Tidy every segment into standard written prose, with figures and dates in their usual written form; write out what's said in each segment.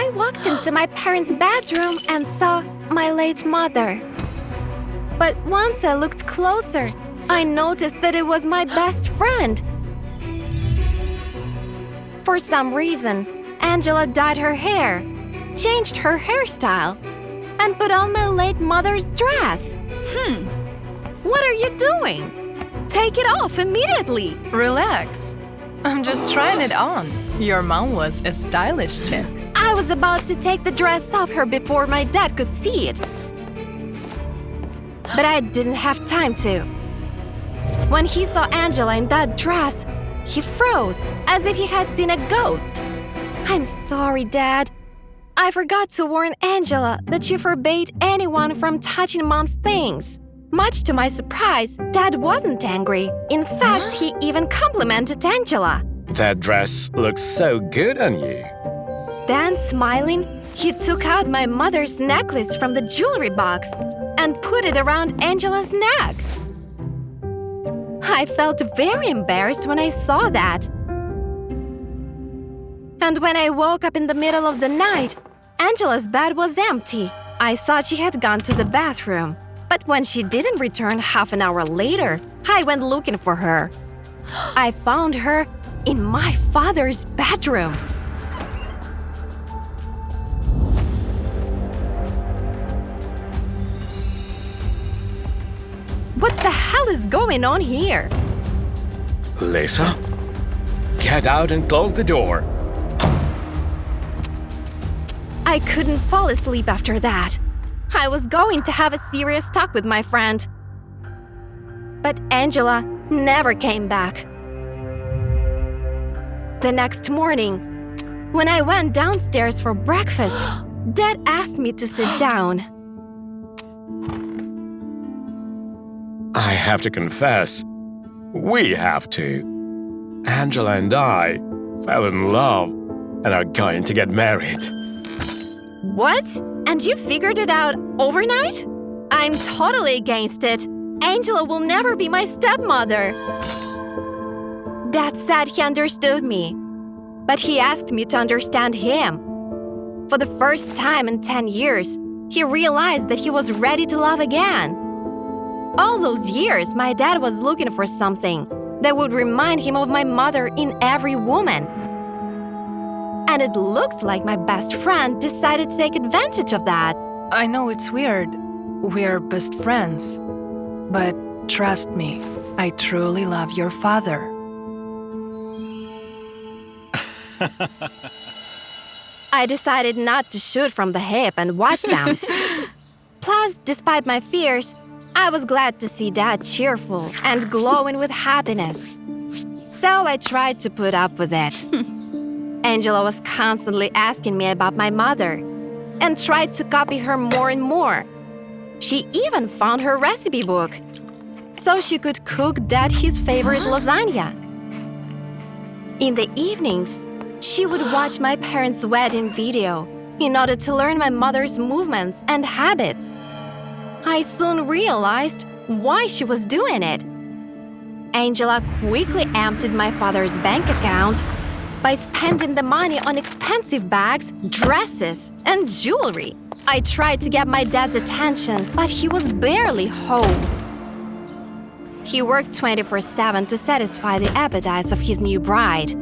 I walked into my parents' bedroom and saw my late mother. But once I looked closer, I noticed that it was my best friend. For some reason, Angela dyed her hair, changed her hairstyle, and put on my late mother's dress. What are you doing? Take it off immediately! Relax. I'm just trying it on. Your mom was a stylish chick. I was about to take the dress off her before my dad could see it. But I didn't have time to. When he saw Angela in that dress, he froze as if he had seen a ghost. I'm sorry, Dad. I forgot to warn Angela that she forbade anyone from touching Mom's things. Much to my surprise, Dad wasn't angry. In fact, he even complimented Angela. That dress looks so good on you. Then, smiling, he took out my mother's necklace from the jewelry box and put it around Angela's neck. I felt very embarrassed when I saw that. And when I woke up in the middle of the night, Angela's bed was empty. I thought she had gone to the bathroom. But when she didn't return half an hour later, I went looking for her. I found her in my father's bedroom. What the hell is going on here? Lisa, get out and close the door. I couldn't fall asleep after that. I was going to have a serious talk with my friend. But Angela never came back. The next morning, when I went downstairs for breakfast, Dad asked me to sit down. I have to confess, we have to. Angela and I fell in love and are going to get married. What? And you figured it out overnight? I'm totally against it. Angela will never be my stepmother. Dad said he understood me, but he asked me to understand him. For the first time in 10 years, he realized that he was ready to love again. All those years, my dad was looking for something that would remind him of my mother in every woman. And it looks like my best friend decided to take advantage of that. I know it's weird. We're best friends. But trust me, I truly love your father. I decided not to shoot from the hip and watch them. Plus, despite my fears, I was glad to see Dad cheerful and glowing with happiness. So I tried to put up with it. Angela was constantly asking me about my mother and tried to copy her more and more. She even found her recipe book so she could cook Dad his favorite lasagna. In the evenings, she would watch my parents' wedding video in order to learn my mother's movements and habits. I soon realized why she was doing it. Angela quickly emptied my father's bank account by spending the money on expensive bags, dresses, and jewelry. I tried to get my dad's attention, but he was barely home. He worked 24/7 to satisfy the appetites of his new bride.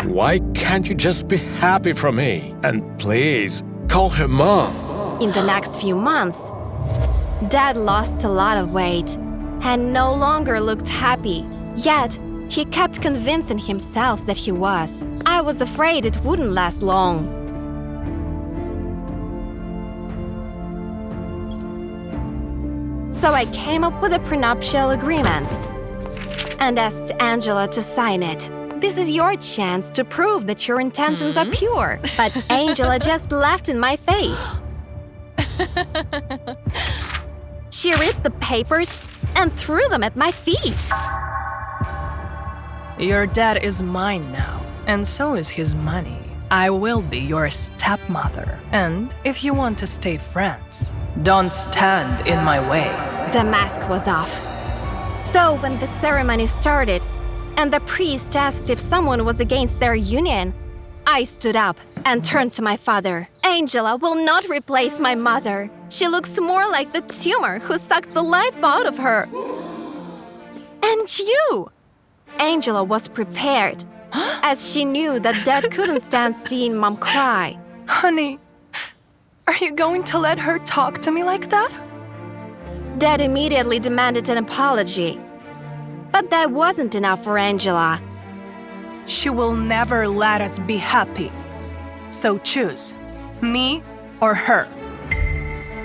Why can't you just be happy for me? And please, call her mom. In the next few months, Dad lost a lot of weight and no longer looked happy. Yet, he kept convincing himself that he was. I was afraid it wouldn't last long. So I came up with a prenuptial agreement and asked Angela to sign it. This is your chance to prove that your intentions are pure. But Angela just laughed in my face. She ripped the papers and threw them at my feet. Your dad is mine now, and so is his money. I will be your stepmother. And if you want to stay friends, don't stand in my way. The mask was off. So when the ceremony started, and the priest asked if someone was against their union. I stood up and turned to my father. Angela will not replace my mother. She looks more like the tumor who sucked the life out of her. And you! Angela was prepared, as she knew that Dad couldn't stand seeing Mom cry. Honey, are you going to let her talk to me like that? Dad immediately demanded an apology. But that wasn't enough for Angela. She will never let us be happy. So choose, me or her.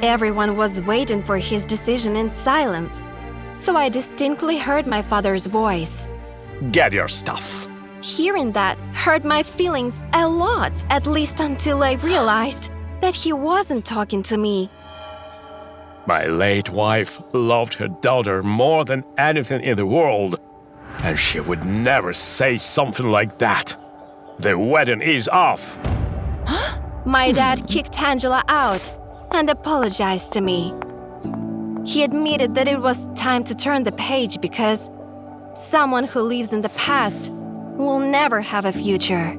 Everyone was waiting for his decision in silence, so I distinctly heard my father's voice. Get your stuff. Hearing that hurt my feelings a lot, at least until I realized that he wasn't talking to me. My late wife loved her daughter more than anything in the world, and she would never say something like that. The wedding is off. My dad kicked Angela out and apologized to me. He admitted that it was time to turn the page because someone who lives in the past will never have a future.